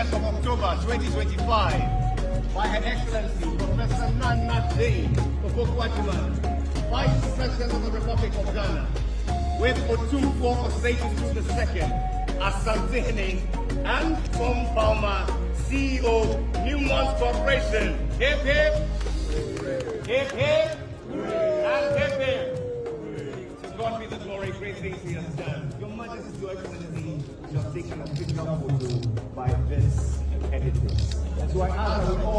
30th of October 2025 by Her Excellency Professor Nana Dei Opoku-Agyemang, Vice President of the Republic of Ghana, with Otumfuo Osei-Tutu II, Asante and Tom Palmer, CEO, Newmont Corporation. Hip hip, hip hip, and hip hip. To God be the glory, great things He has done. Your Majesty, Your Excellency, you have taken a picture photo by this edifice. And so I ask that we all